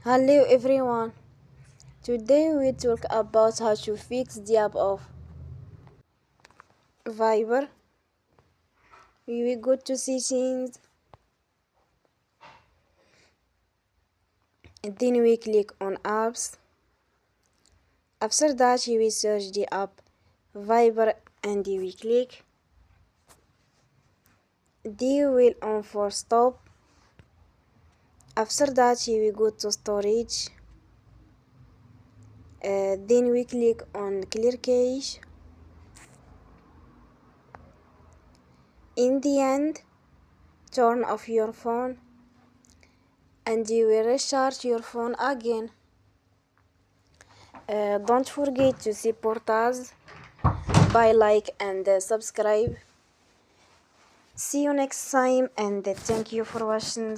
Hello everyone. Today we talk about how to fix the app of Viber. We will go to settings, and then we click on apps. After that we will search the app Viber and we click. Then we will on for stop. After that we will go to storage. Then we click on clear cache. In the end, turn off your phone and you will restart your phone again. Don't forget to support us by like and subscribe. See you next time and thank you for watching.